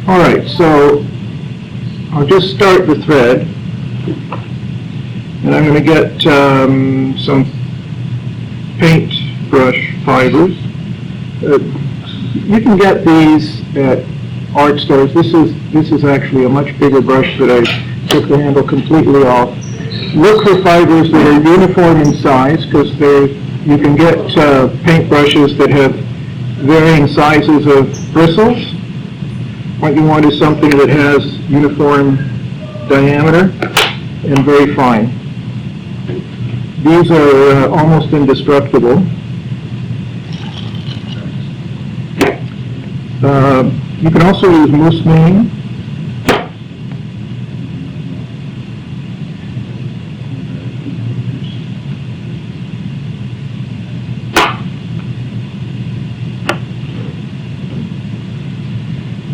Alright, so I'll just start the thread, and I'm going to get some paintbrush fibers. You can get these at art stores. This is actually a much bigger brush that I took the handle completely off. Look for fibers that are uniform in size, because you can get paintbrushes that have varying sizes of bristles. What you want is something that has uniform diameter and very fine. These are almost indestructible. You can also use moose mane.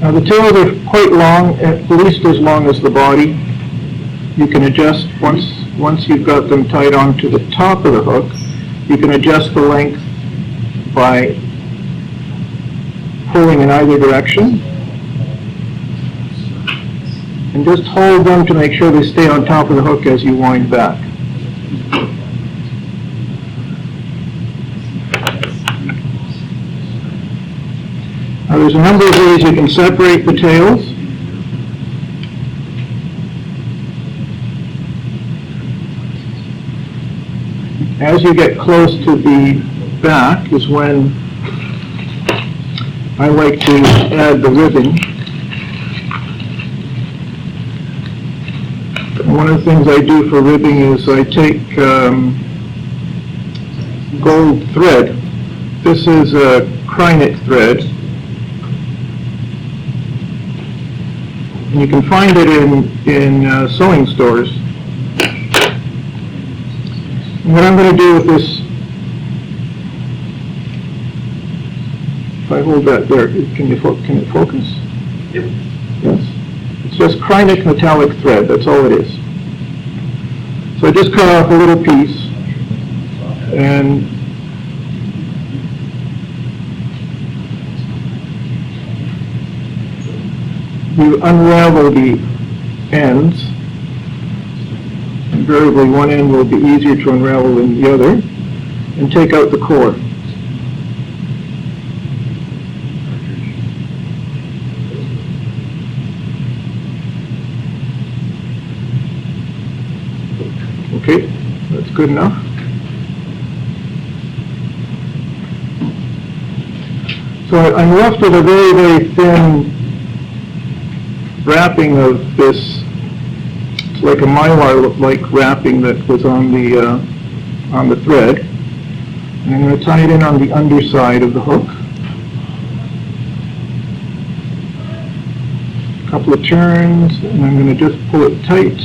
Now the tails are quite long, at least as long as the body. You can adjust, once you've got them tied onto the top of the hook, you can adjust the length by pulling in either direction. And just hold them to make sure they stay on top of the hook as you wind back. Now there's a number of ways you can separate the tails. As you get close to the back is when I like to add the ribbing. And one of the things I do for ribbing is I take gold thread. This is a crynit thread. And you can find it in sewing stores. And what I'm going to do with this, if I hold that there, can it focus? Yep. Yes. It's just crynit metallic thread, that's all it is. So I just cut off a little piece, and you unravel the ends. Invariably, one end will be easier to unravel than the other, and take out the core. Okay, that's good enough. So I'm left with a very, very thin wrapping of this. It's like a mylar-like wrapping that was on the thread. And I'm going to tie it in on the underside of the hook. A couple of turns, and I'm going to just pull it tight.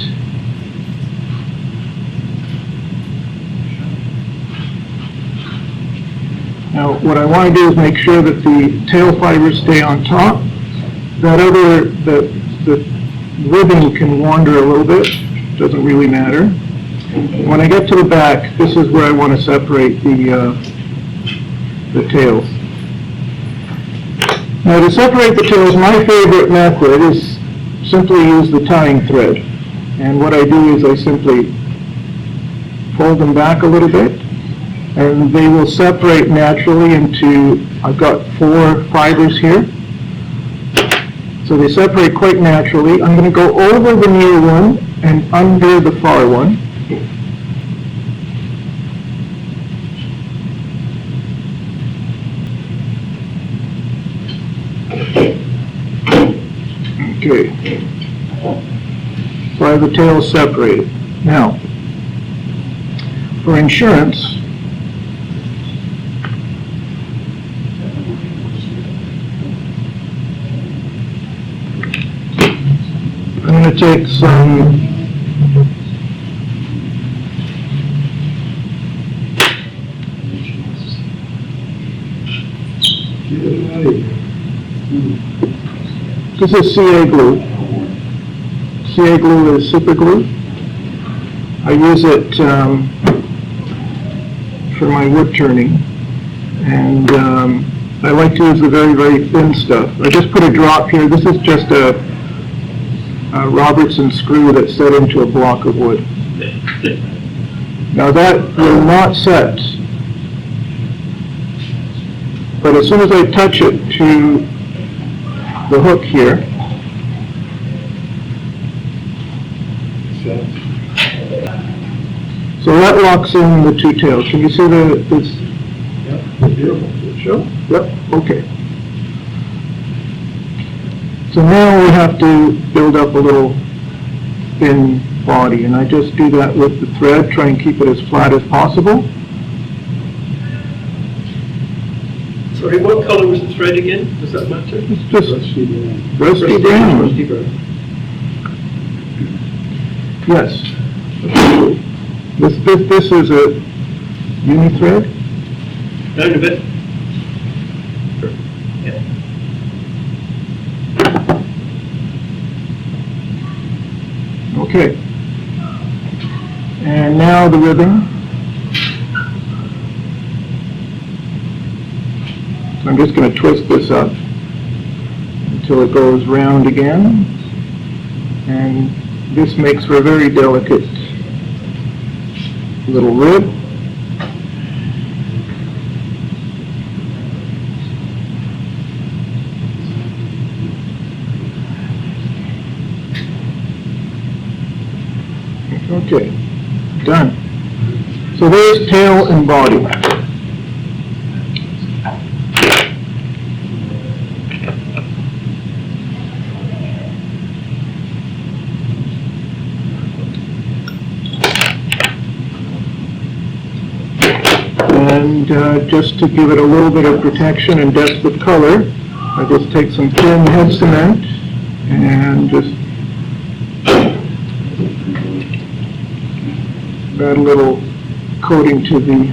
Now, what I want to do is make sure that the tail fibers stay on top. The ribbing can wander a little bit, doesn't really matter. When I get to the back, this is where I want to separate the tails. Now to separate the tails, my favorite method is simply use the tying thread. And what I do is I simply fold them back a little bit, and they will separate naturally into, I've got 4 fibers here. So they separate quite naturally. I'm going to go over the near one and under the far one. Okay. So I have the tails separated. Now, for insurance, I'm going to take some this is CA glue. CA glue is super glue. I use it for my wood turning, and I like to use the very, very thin stuff. I just put a drop here. This is just a Robertson screw that's set into a block of wood. Now that will not set, but as soon as I touch it to the hook here, so that locks in the two tails. Can you see this? Yep, beautiful. Sure? Yep, okay. So now we have to build up a little thin body, and I just do that with the thread, try and keep it as flat as possible. Sorry, what colour was the thread again? Does that matter? It's just Rusty brown. rusty brown. Rusty brown. Yes. This is a uni thread. Down a bit. Yeah. Okay. And now the ribbon. So I'm just going to twist this up until it goes round again. And this makes for a very delicate little rib. Okay, done. So there's tail and body. And just to give it a little bit of protection and depth of color, I just take some thin head cement and just add a little coating to the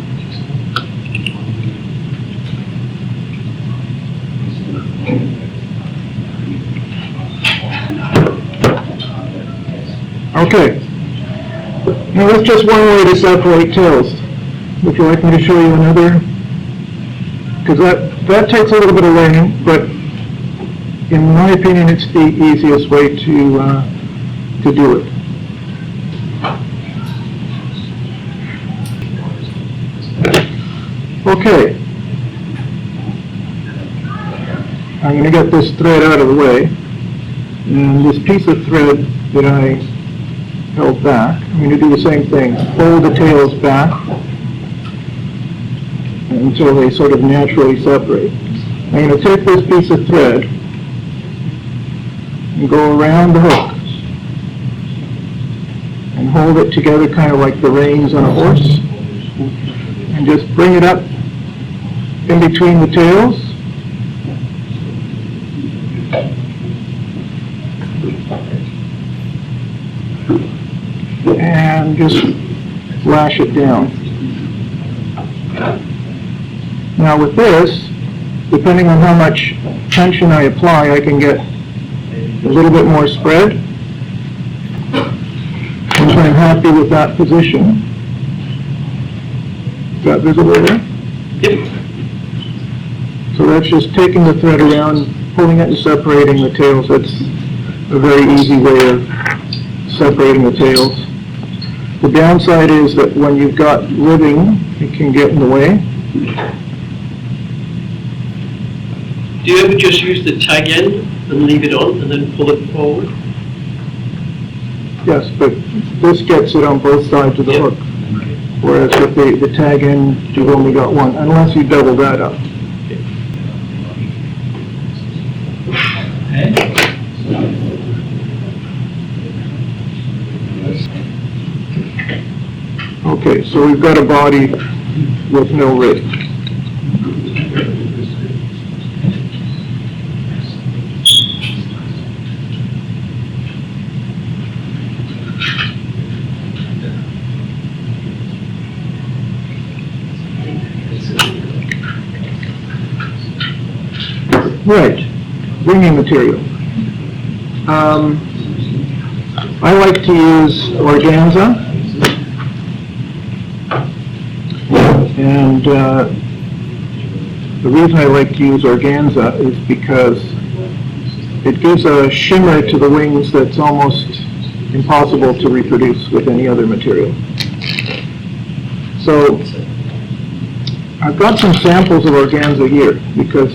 okay. Now that's just one way to separate tails. Would you like me to show you another? Because that takes a little bit of learning, but in my opinion it's the easiest way to do it. Okay, I'm going to get this thread out of the way, and this piece of thread that I held back, I'm going to do the same thing, fold the tails back until they sort of naturally separate. I'm going to take this piece of thread and go around the hook and hold it together kind of like the reins on a horse, and just bring it up in between the tails. And just lash it down. Now with this, depending on how much tension I apply, I can get a little bit more spread. Once I'm happy with that position. Is that visible there? Yep. So that's just taking the thread around, pulling it and separating the tails. That's a very easy way of separating the tails. The downside is that when you've got ribbing, it can get in the way. Do you ever just use the tag end and leave it on and then pull it forward? Yes, but this gets it on both sides of the hook. Whereas with the tag end, you've only got one, unless you double that up. Okay, so we've got a body with no rib. Right, winging material. I like to use organza, and the reason I like to use organza is because it gives a shimmer to the wings that's almost impossible to reproduce with any other material. So I've got some samples of organza here because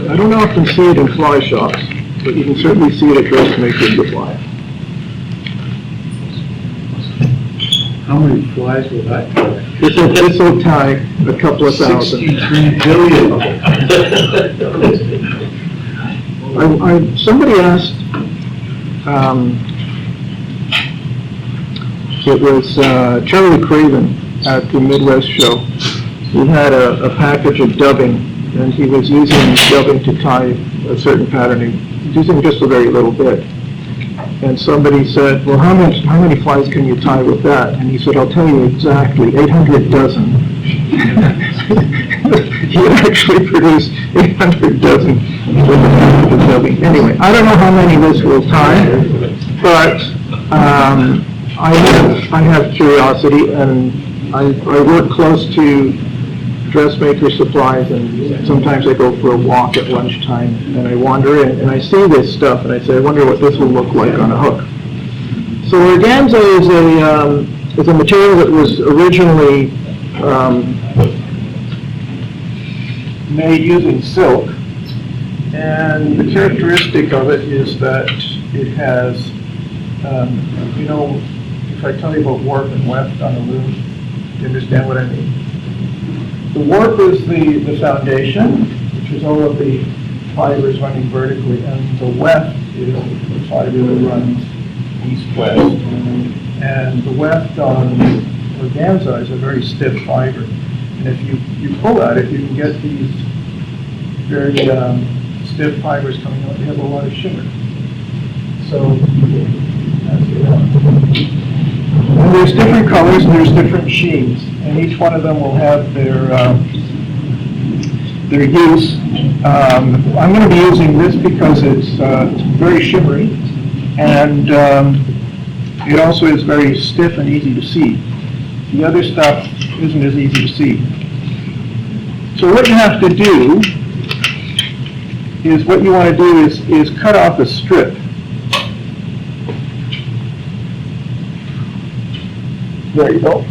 I don't often see it in fly shops, but you can certainly see it at dressmaker supply. How many flies will that collect? This will tie a couple of thousand. 63 billion. Somebody asked, it was Charlie Craven at the Midwest show. He had a package of dubbing, and he was using dubbing to tie a certain pattern. He was using just a very little bit. And somebody said, well, how many flies can you tie with that? And he said, I'll tell you exactly, 800 dozen. He actually produced 800 dozen with a package of dubbing. Anyway, I don't know how many this will tie, but I have curiosity, and I work close to dressmaker supplies, and sometimes I go for a walk at lunchtime, and I wander in, and I see this stuff, and I say, I wonder what this will look like on a hook. So organza is a material that was originally made using silk, and the characteristic of it is that it has, you know, if I tell you about warp and weft on a loom, you understand what I mean? The warp is the foundation, which is all of the fibers running vertically, and the weft is the fiber that runs east-west. And the weft on organza is a very stiff fiber. And if you pull at it, you can get these very stiff fibers coming out. They have a lot of shimmer. So, that's it. And there's different colors and there's different sheens, and each one of them will have their use. I'm going to be using this because it's very shimmery, and it also is very stiff and easy to see. The other stuff isn't as easy to see. So what you have to do is, what you want to do is cut off a strip. There you go.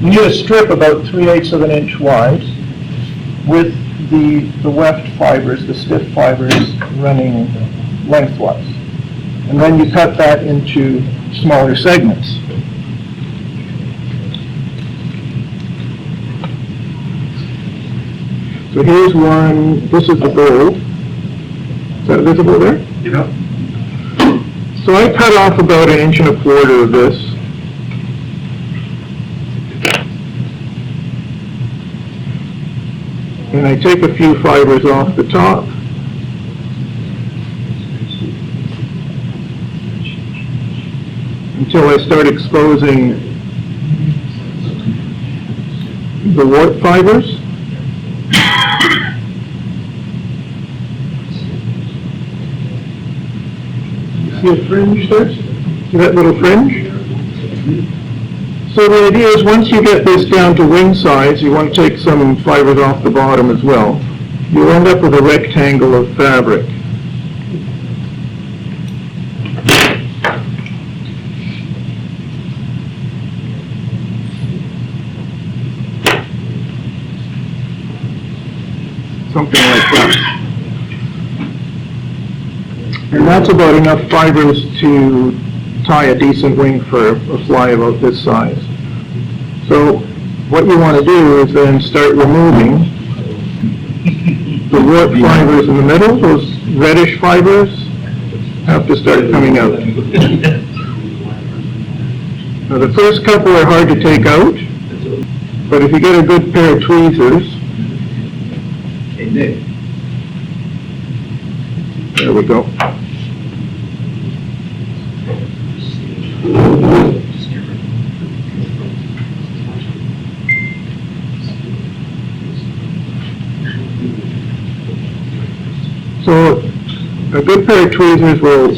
You need a strip about 3/8 of an inch wide with the weft fibers, the stiff fibers, running lengthwise. And then you cut that into smaller segments. So here's one, this is the gold. Is that visible there? Yeah. So I cut off about 1.25 inches of this. And I take a few fibers off the top. Until I start exposing the warp fibers. See a fringe there? See that little fringe? So the idea is, once you get this down to wing size, you want to take some fibers off the bottom as well. You'll end up with a rectangle of fabric. Something like that. And that's about enough fibers to tie a decent wing for a fly about this size. So what you want to do is then start removing the warp fibers in the middle. Those reddish fibers have to start coming out. Now the first couple are hard to take out, but if you get a good pair of tweezers, there we go. So a good pair of tweezers will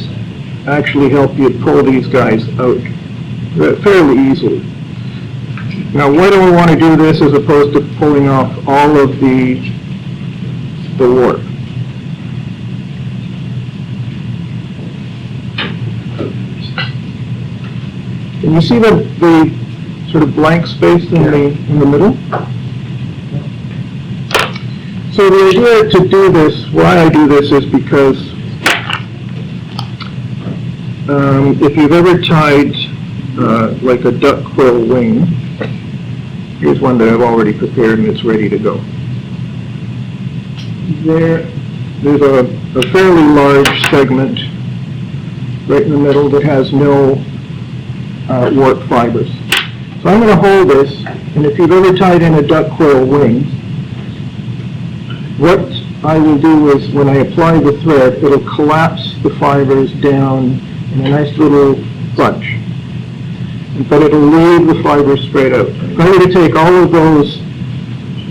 actually help you pull these guys out fairly easily. Now, why do I want to do this as opposed to pulling off all of the warp? Can you see the sort of blank space in the middle? So the idea to do this, why I do this, is because if you've ever tied like a duck quill wing, here's one that I've already prepared and it's ready to go. There's a fairly large segment right in the middle that has no warp fibers. So I'm going to hold this, and if you've ever tied in a duck quill wing, what I will do is when I apply the thread, it'll collapse the fibers down in a nice little bunch, but it'll leave the fibers straight out. If I were to take all of those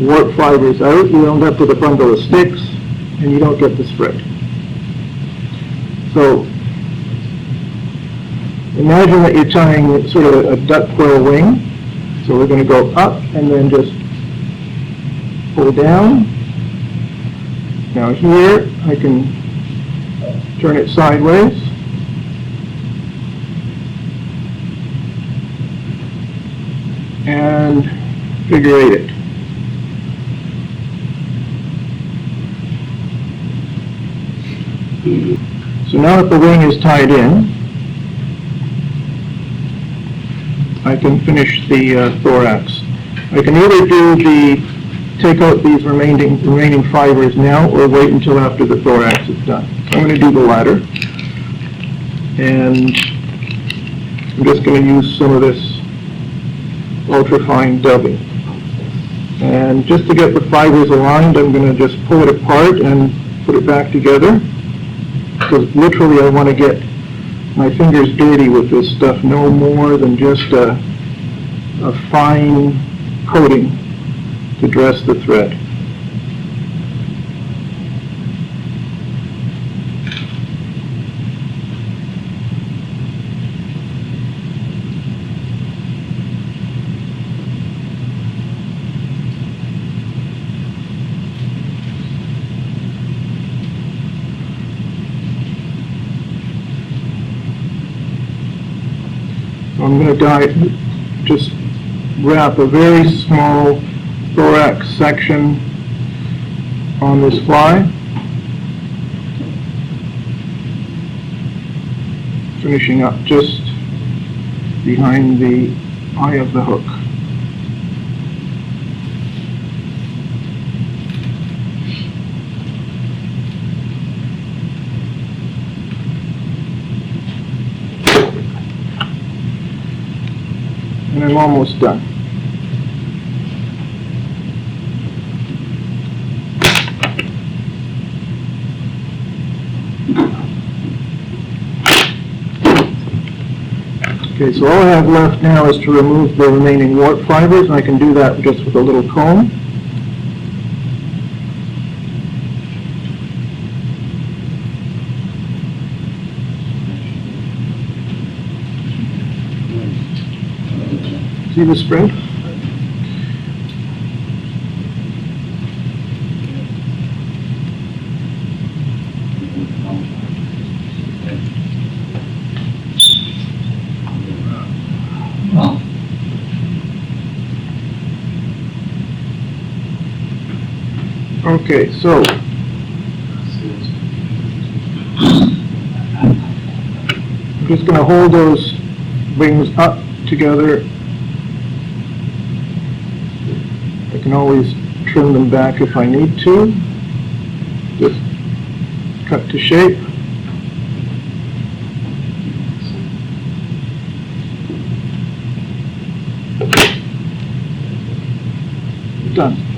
warp fibers out, you end up with a bundle of sticks, and you don't get the spread. So imagine that you're tying sort of a duck quill wing. So we're going to go up and then just pull down. Now here I can turn it sideways. And figure eight it. So now that the wing is tied in, I can finish the thorax. I can either take out these remaining fibers now or wait until after the thorax is done. So I'm going to do the latter. And I'm just going to use some of this ultrafine dubbing. And just to get the fibers aligned, I'm going to just pull it apart and put it back together. Because literally I want to get my fingers dirty with this stuff, no more than just a fine coating to dress the thread. I'm going to just wrap a very small thorax section on this fly, finishing up just behind the eye of the hook. And I'm almost done. Okay, so all I have left now is to remove the remaining warp fibers, and I can do that just with a little comb. See the spread? Okay, so I'm just going to hold those wings up together. I can always trim them back if I need to. Just cut to shape. Done.